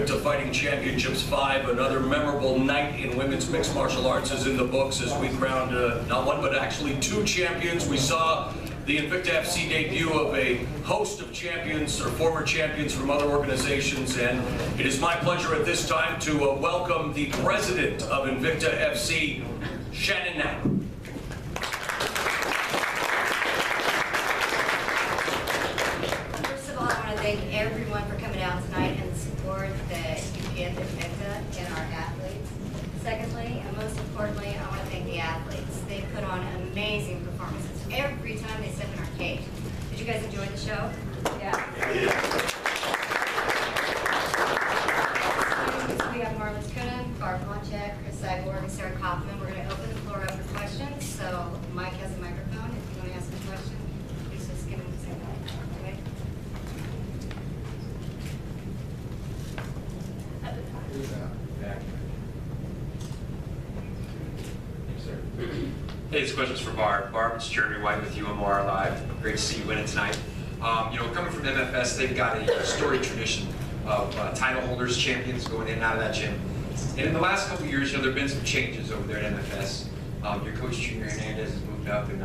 Invicta Fighting Championships 5. Another memorable night in women's mixed martial arts is in the books as we crowned not one but actually 2 champions. We saw the Invicta FC debut of a host of champions or former champions from other organizations, and it is my pleasure at this time to welcome the president of Invicta FC, Shannon Knapp. First of all, I want to thank everyone for coming out tonight and the support that you give Invicta and our athletes. Secondly, and most importantly, I want to thank the athletes. They put on amazing performances every time they step in our cage. Did you guys enjoy the show? Yeah. So we have Marlon Kunin, Barb Monchek, Chris Cyborg, and Sarah Kaufman. We're going to open the floor up for questions. So Mike has a microphone. If you want to ask a question, please just give him the same mic. Okay? Hey, this question's for Barb. Barb, it's Jeremy White with UMR Live. Great to see you winning tonight. Coming from MFS, they've got a storied tradition of title holders, champions going in and out of that gym. And in the last couple of years, there have been some changes over there at MFS. Your coach, Junior Hernandez, has moved up, and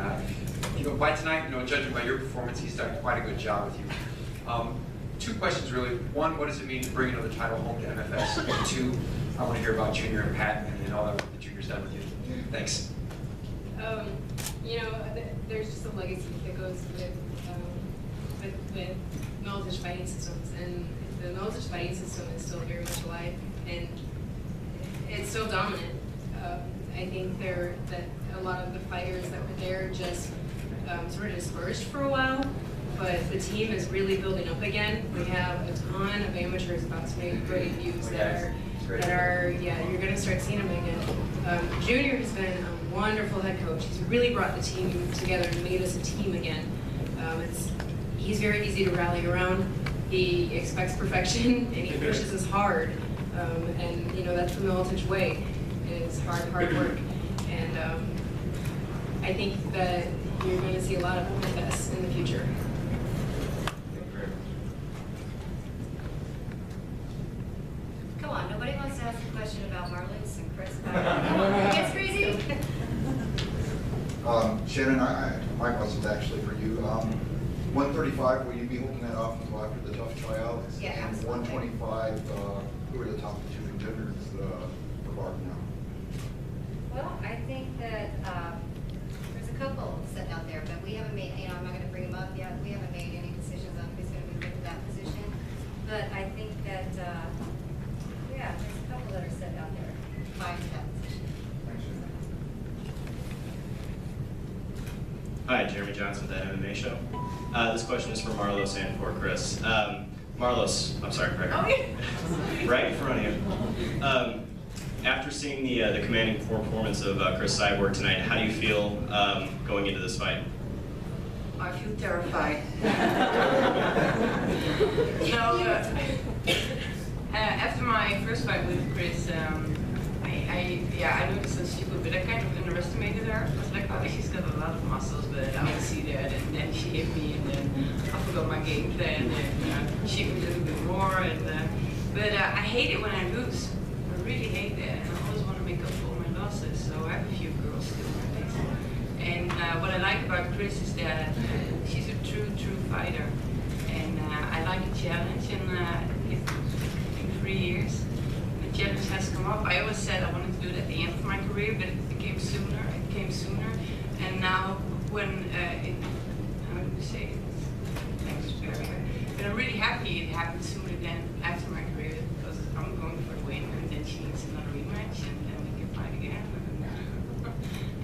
by tonight, judging by your performance, he's done quite a good job with you. 2 questions really. 1, what does it mean to bring another title home to MFS? And 2, I want to hear about Junior and Pat and all that work that Junior's done with you. Thanks. There's just a legacy that goes with military fighting systems, and the military fighting system is still very much alive, and it's still dominant. I think that a lot of the fighters that were there just sort of dispersed for a while, but the team is really building up again. We have a ton of amateurs about to make great debuts that are you're going to start seeing them again. Junior has been a wonderful head coach. He's really brought the team together and made us a team again. He's very easy to rally around. He expects perfection and he pushes us hard. And that's the militant way. It's hard work. And I think that you're going to see a lot of us in the future. Come on, nobody wants to ask a question about Marlins and Chris. It gets crazy. Shannon, my question's actually for you. 135, will you be holding that off until after the tough tryouts? Yeah, and absolutely. 125, who are the top 2 contenders for Barb now? Well, I think that there's a couple sitting out there, but we haven't made, I'm not going to bring them up yet. We haven't made any decisions on who's going to be picked for that position. But I think that, there's a couple that are sitting out there vying for that position. Thanks, Shannon. Hi, Jeremy Johnson with the MMA Show. This question is for Marlos and for Chris. Marlos, I'm sorry, Craig. Right in front of you. After seeing the commanding performance of Chris Cyborg tonight, how do you feel going into this fight? I feel terrified. After my first fight with Chris, I noticed that she could, but I kind of underestimated her. I was like, oh, she's got a lot of muscles, but I don't see that. And then she hit me, and then I forgot my game plan, and she hit me a little bit more. But I hate it when I lose. I really hate that, and I always want to make up for my losses. So I have a few girls still in this. And what I like about Chris is that she's a true fighter, and I like a challenge. And in 3 years. The challenge has come up. I always said I wanted to do it at the end of my career, but it came sooner. And now when how do you say it? Thanks, very good. But I'm really happy it happened sooner than after my career, because I'm going for the win, and then she needs another rematch, and then we can fight again,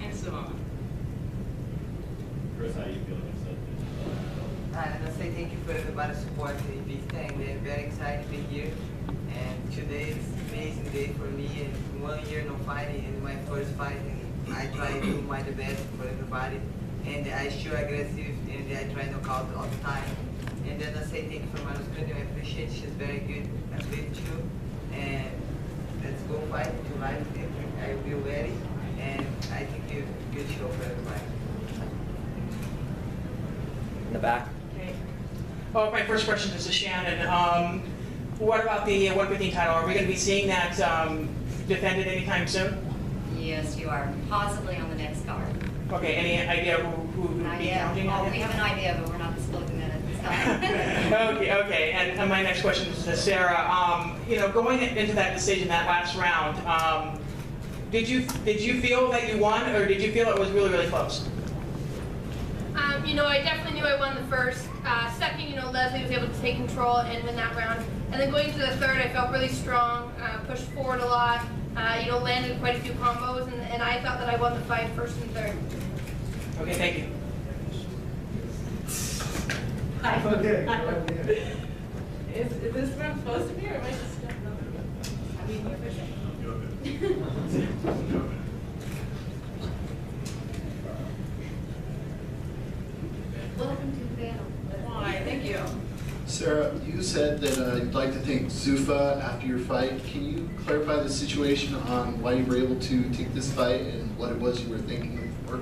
and so on. Chris, how are you feeling yourself? I want to say thank you for everybody's support in Invicta, and they're very excited to be here. And today is an amazing day for me, and 1 year no fighting, and my first fight, and I try to do my best for everybody. And I show aggressive, and I try to knock out all the time. And then I say thank you for my husband, I appreciate she's very good athlete too. And let's go fight tonight. I will be ready, and I think it's a good show for everybody. In the back. Okay. Well, my first question is to Shannon. What about the 115 title? Are we going to be seeing that defended anytime soon? Yes, you are, possibly on the next card. Okay, any idea who would Not be yet. challenging Well, that? we have an idea, but we're not disclosing that at this time. Okay. And my next question is to Sarah. Going into that decision, that last round, did you feel that you won, or did you feel it was really, really close? I definitely knew I won the first. Second, Leslie was able to take control and win that round. And then going to the third, I felt really strong, pushed forward a lot, landed quite a few combos, and I thought that I won the fight first and third. Okay, thank you. Okay. Is this where I'm supposed to be, or am I just stepping up? Welcome to the panel. Why, thank you. Sarah, you said that you'd like to thank Zuffa after your fight. Can you clarify the situation on why you were able to take this fight and what it was you were thinking for?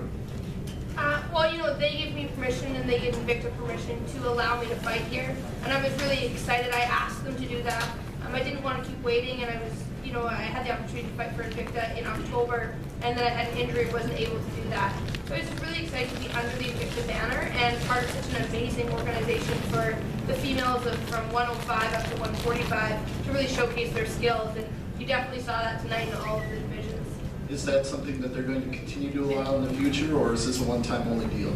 Well, they gave me permission and they gave Invicta permission to allow me to fight here. And I was really excited. I asked them to do that. I didn't want to keep waiting, and I was, I had the opportunity to fight for Invicta in October, and then I had an injury, wasn't able to do that. So I was just really excited to be under the Invicta banner and part of such an amazing organization for the females from 105 up to 145 to really showcase their skills. And you definitely saw that tonight in all of the divisions. Is that something that they're going to continue to allow in the future, or is this a one-time only deal?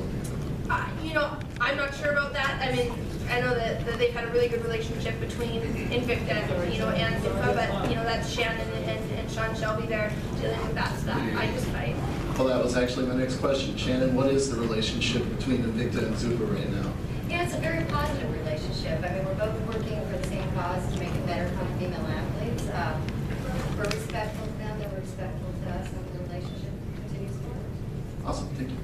I'm not sure about that. I mean, I know that they've had a really good relationship between Invicta, and Zuffa, but, that's Shannon and Sean Shelby there dealing with that stuff. I just fight. Well, that was actually my next question. Shannon, what is the relationship between Invicta and Zuffa right now? Yeah, it's a very positive relationship. I mean, we're both working for the same cause to make it better for the female athletes. We're respectful to them, they're respectful to us, and the relationship continues forward. Awesome, thank you.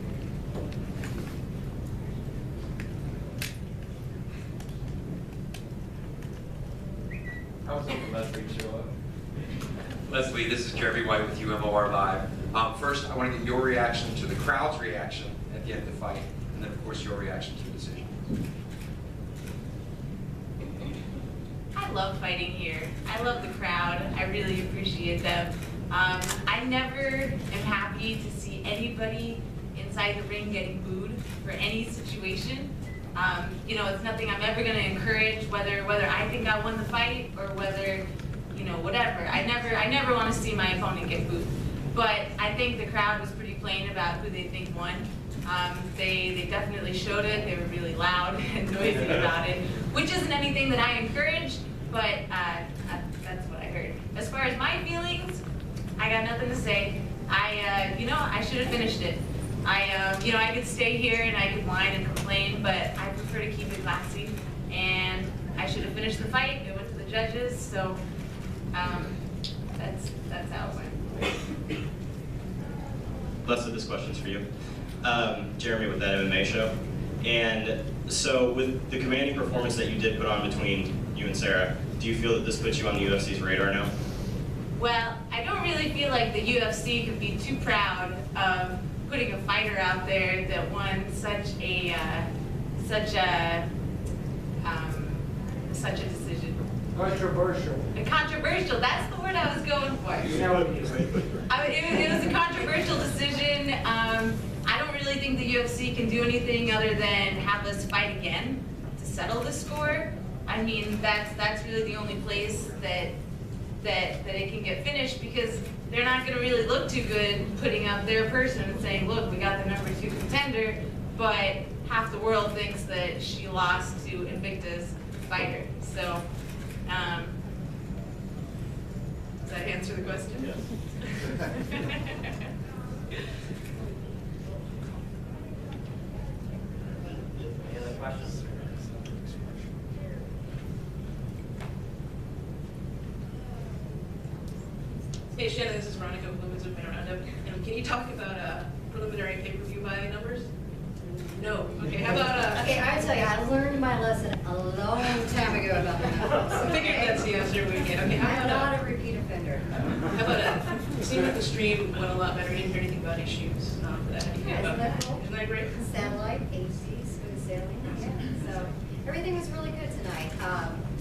I was hoping Leslie would show up. Leslie, this is Jeremy White with UMOR Live. First, I want to get your reaction to the crowd's reaction at the end of the fight, and then, of course, your reaction to the decision. I love fighting here. I love the crowd. I really appreciate them. I never am happy to see anybody inside the ring getting booed for any situation. It's nothing I'm ever going to encourage, whether I think I won the fight or whether, whatever. I never want to see my opponent get booed. But I think the crowd was pretty plain about who they think won. They definitely showed it. They were really loud and noisy about it, which isn't anything that I encourage, but that's what I heard. As far as my feelings, I got nothing to say. I should have finished it. I could stay here and I could whine and complain, but I prefer to keep it classy. And I should have finished the fight. It went to the judges, so that's how it went. Leslie, this question's for you. Jeremy with that MMA show. And so with the commanding performance that you did put on between you and Sarah, do you feel that this puts you on the UFC's radar now? Well, I don't really feel like the UFC can be too proud of putting a fighter out there that won such a decision. Controversial. Controversial, that's the word I was going for. It was a controversial decision. I don't really think the UFC can do anything other than have us fight again to settle the score. I mean, that's really the only place that it can get finished, because they're not going to really look too good putting up their person and saying, look, we got the #2 contender, but half the world thinks that she lost to Invicta's fighter. So, does that answer the question? Yes. Any other questions? Hey Shannon, this is Veronica with Women's Movement Roundup. Can you talk about preliminary pay-per-view buy numbers? No. Okay, how about Okay, I tell you, I learned my lesson a long time ago about the numbers. I figured that's the answer we get. Okay, how I'm about not a repeat offender. how about it seemed like the stream went a lot better. I didn't hear anything about issues for that. How do you feel Yeah, about isn't that cool? Isn't that great? Satellite, HD, smooth sailing, yeah. So everything was really good tonight.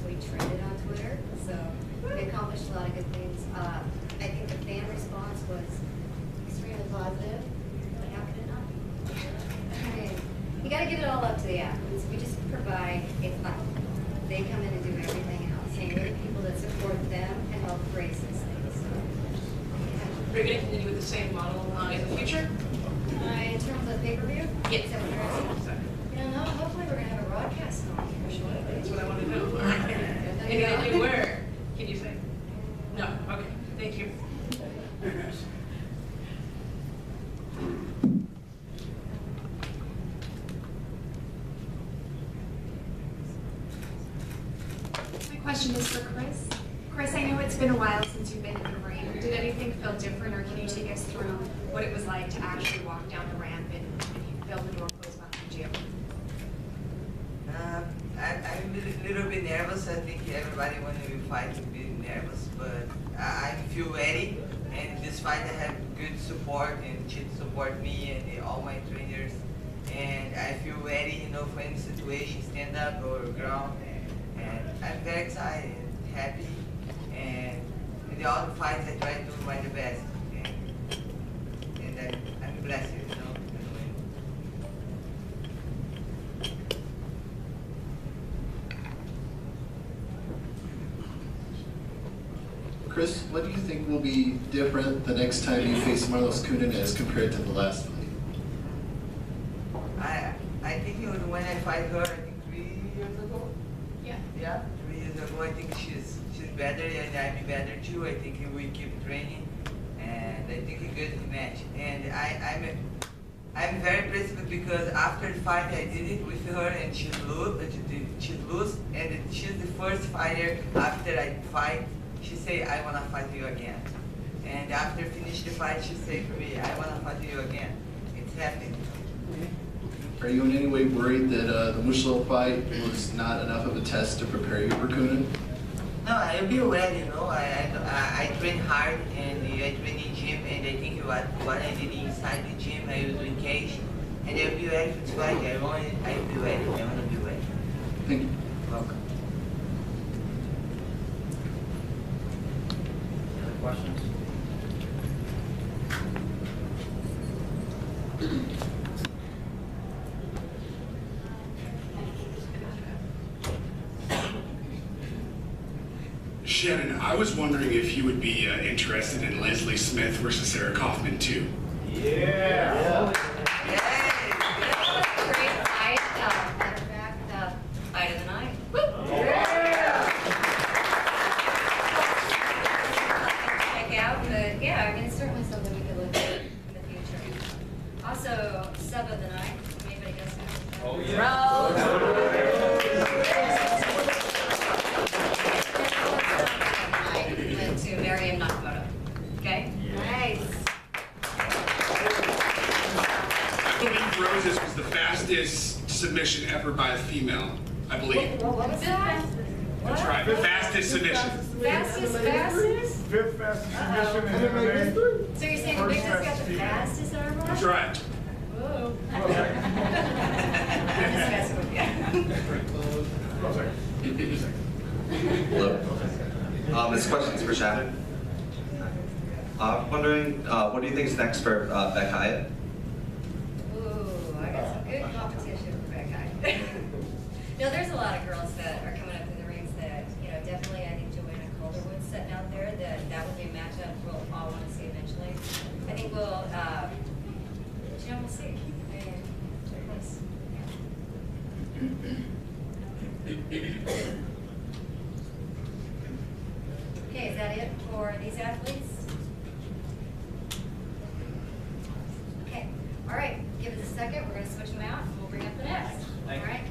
We trended on Twitter. So we accomplished a lot of good things. I think the fan response was extremely positive, but how could it not be? I mean, you got to give it all up to the athletes. We just provide a platform. They come in and do everything else. And we're the people that support them and help raise these things. So, yeah. Are you going to continue with the same model in the future? In terms of pay-per-view? Yes. Is that what you're asking? You know, no, hopefully we're going to have a broadcast on for sure. That's what I want to know. Anything where? Can you say? No. Okay. Thank you. My question is for Chris. Chris, I know it's been a while since you've been in the ring. Did anything feel different, or can you take us through what it was like to actually walk down the ramp and you felt the door close behind you? I'm a little bit nervous. I think everybody when we fight will be nervous, but I feel ready. And this fight I have good support, and she support me and all my trainers. And I feel ready, you know, for any situation, stand up or ground. And I'm very excited and happy. And in the other fights, I try to do my best. And I'm blessed, you know. Chris, what do you think will be different the next time you face Marlos Kunin as compared to the last fight? I think when I fight her, I think 3 years ago. Yeah. Yeah, 3 years ago. I think she's better and I'm better too. I think we keep training, and I think a good match. And I'm very impressed because after the fight I did it with her, and she's lose, and she's the first fighter after I fight. She say, I want to fight you again. And after finish the fight, she say for me, I want to fight you again. It's happening. Are you in any way worried that the Mushlo fight was not enough of a test to prepare you for Kunin? No, I'll be ready, you know. I train hard, and I train in gym, and I think what I did inside the gym, I was doing cage. And I'll be ready for this fight. I'll be ready. I want to be ready. Thank you. Welcome. Other questions? Shannon, I was wondering if you would be interested in Leslie Smith versus Sarah Kaufman too. Yeah. Great fight. Matter of fact, fight of the night. Check out, but yeah, I mean, it's certainly something we could look at in the future. Also, sub of the night. Anybody guess who? Oh, yeah. Went to Mariam Nakamoto. Okay? Nice. I believe Roses was the fastest submission ever by a female, I believe. What was that? That's right, the fastest submission. Fastest? Fifth fastest submission in MMA. So you're saying Invicta's got the fastest arm? That's right. Whoa. I'm just messing with you. Hello. This question's for Shannon. I'm wondering, what do you think is next for Beck Hyatt? Ooh, I got some good competition for Beck Hyatt. No, there's a lot of girls that are coming up in the rings that, you know, definitely I think Joanna Calderwood's sitting out there, that will be a matchup we'll all want to see eventually. I think we'll, you know, we'll see. I mean, they're close. Okay, is that it for these athletes? Okay, all right, give us a second, we're gonna switch them out, and we'll bring up the next, all right?